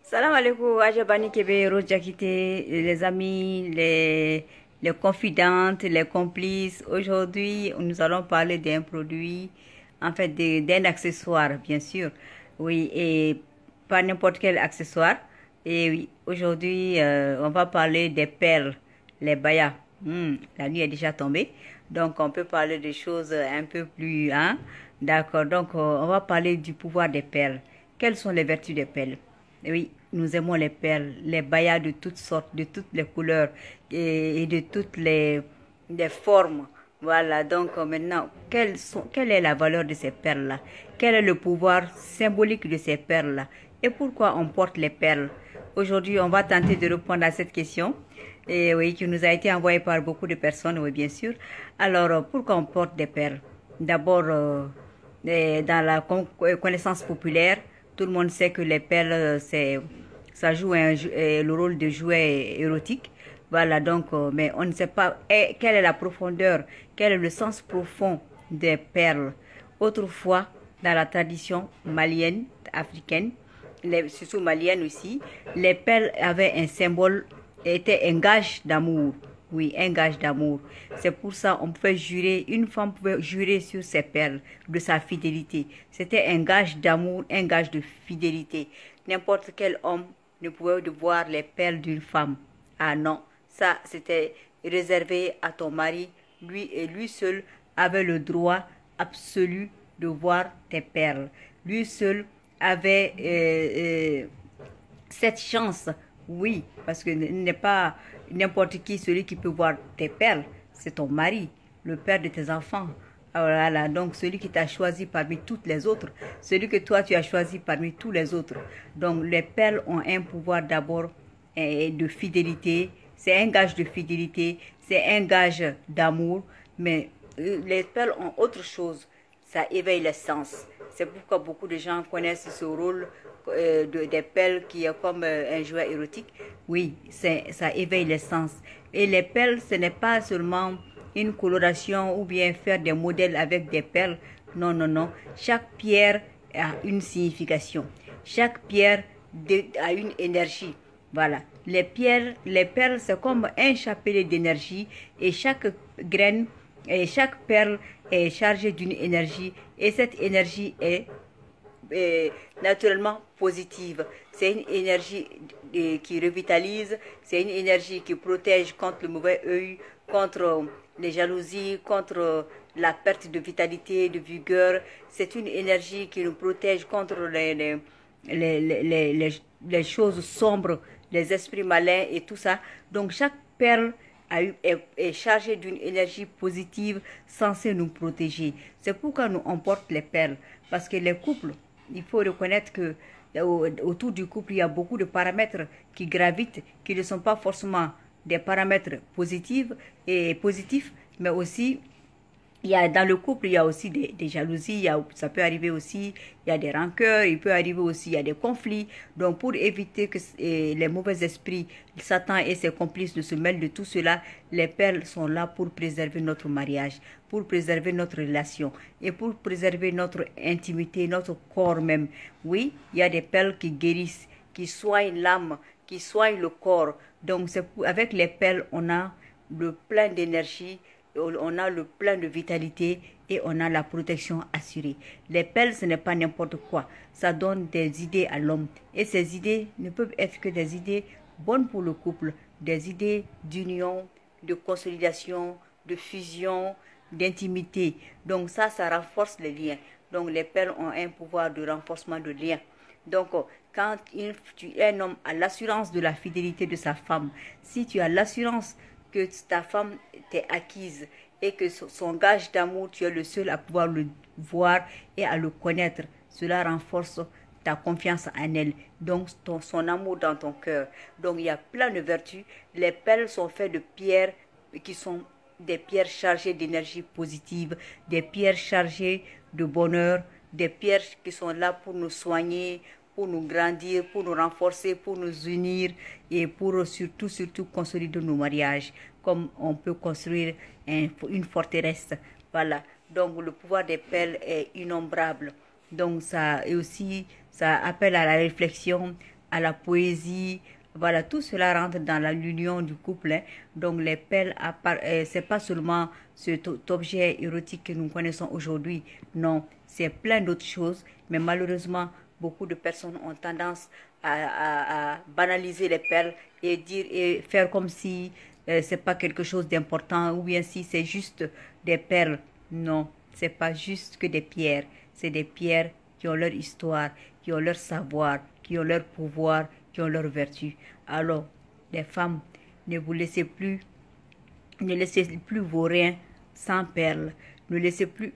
Salam alaikum, Ajabani Kebe, Rojakite, les amis, les confidentes, les complices. Aujourd'hui, nous allons parler d'un produit, en fait, d'un accessoire, bien sûr. Oui, et pas n'importe quel accessoire. Et oui, aujourd'hui, on va parler des perles, les bayas. La nuit est déjà tombée, donc on peut parler des choses un peu plus, hein. D'accord, donc on va parler du pouvoir des perles. Quelles sont les vertus des perles? Oui, nous aimons les perles, les bayas de toutes sortes, de toutes les couleurs et de toutes les formes. Voilà, donc maintenant, quelle est la valeur de ces perles-là? Quel est le pouvoir symbolique de ces perles-là? Et pourquoi on porte les perles? Aujourd'hui, on va tenter de répondre à cette question. Et oui, qui nous a été envoyée par beaucoup de personnes, oui, bien sûr. Alors, pourquoi on porte des perles? D'abord, dans la connaissance populaire, tout le monde sait que les perles, ça joue le rôle de jouet érotique. Voilà, donc, mais on ne sait pas quelle est la profondeur, quel est le sens profond des perles. Autrefois, dans la tradition malienne, africaine, surtout malienne aussi, les perles avaient un symbole, étaient un gage d'amour. Oui, un gage d'amour. C'est pour ça on pouvait jurer, une femme pouvait jurer sur ses perles, de sa fidélité. C'était un gage d'amour, un gage de fidélité. N'importe quel homme ne pouvait voir les perles d'une femme. Ah non, ça c'était réservé à ton mari. Lui et lui seul avait le droit absolu de voir tes perles. Lui seul avait cette chance, oui, parce que n'est pas n'importe qui celui qui peut voir tes perles, c'est ton mari, le père de tes enfants. Voilà, donc celui qui t'a choisi parmi toutes les autres, celui que toi tu as choisi parmi tous les autres. Donc les perles ont un pouvoir d'abord de fidélité, c'est un gage de fidélité, c'est un gage d'amour, mais les perles ont autre chose, ça éveille les sens. C'est pourquoi beaucoup de gens connaissent ce rôle des perles qui est comme un jouet érotique. Oui, ça éveille les sens. Et les perles, ce n'est pas seulement une coloration ou bien faire des modèles avec des perles. Non, non, non. Chaque pierre a une signification. Chaque pierre a une énergie. Voilà. Les perles, c'est comme un chapelet d'énergie et chaque graine et chaque perle est chargée d'une énergie et cette énergie est naturellement positive. C'est une énergie qui revitalise, c'est une énergie qui protège contre le mauvais œil, contre les jalousies, contre la perte de vitalité, de vigueur. C'est une énergie qui nous protège contre les choses sombres, les esprits malins et tout ça. Donc chaque perle est chargée d'une énergie positive censée nous protéger. C'est pourquoi nous on porte les perles. Parce que les couples, il faut reconnaître que autour du couple, il y a beaucoup de paramètres qui gravitent, qui ne sont pas forcément des paramètres positifs, mais aussi dans le couple, il y a aussi des jalousies, ça peut arriver aussi, il y a des rancœurs, il peut arriver aussi, il y a des conflits. Donc, pour éviter que les mauvais esprits, Satan et ses complices ne se mêlent de tout cela, les perles sont là pour préserver notre mariage, pour préserver notre relation et pour préserver notre intimité, notre corps même. Oui, il y a des perles qui guérissent, qui soignent l'âme, qui soignent le corps. Donc, avec les perles, on a le plein d'énergie, on a le plein de vitalité et on a la protection assurée. Les perles, ce n'est pas n'importe quoi. Ça donne des idées à l'homme. Et ces idées ne peuvent être que des idées bonnes pour le couple, des idées d'union, de consolidation, de fusion, d'intimité. Donc ça renforce les liens. Donc les perles ont un pouvoir de renforcement de liens. Donc, quand un homme a l'assurance de la fidélité de sa femme, si tu as l'assurance que ta femme t'est acquise et que son gage d'amour, tu es le seul à pouvoir le voir et à le connaître, cela renforce ta confiance en elle, donc son amour dans ton cœur. Donc il y a plein de vertus. Les perles sont faites de pierres qui sont des pierres chargées d'énergie positive, des pierres chargées de bonheur, des pierres qui sont là pour nous soigner, pour nous grandir, pour nous renforcer, pour nous unir et pour surtout consolider nos mariages, comme on peut construire une forteresse. Voilà. Donc le pouvoir des perles est innombrable. Donc ça et aussi ça appelle à la réflexion, à la poésie. Voilà, tout cela rentre dans l'union du couple, hein. Donc les perles, c'est pas seulement cet objet érotique que nous connaissons aujourd'hui. Non, c'est plein d'autres choses. Mais malheureusement, beaucoup de personnes ont tendance à banaliser les perles et dire et faire comme si c'est pas quelque chose d'important ou bien si c'est juste des perles. Non, c'est pas juste que des pierres. C'est des pierres qui ont leur histoire, qui ont leur savoir, qui ont leur pouvoir, qui ont leur vertu. Alors, les femmes, ne vous laissez plus, ne laissez plus vos reins sans perles. Ne laissez plus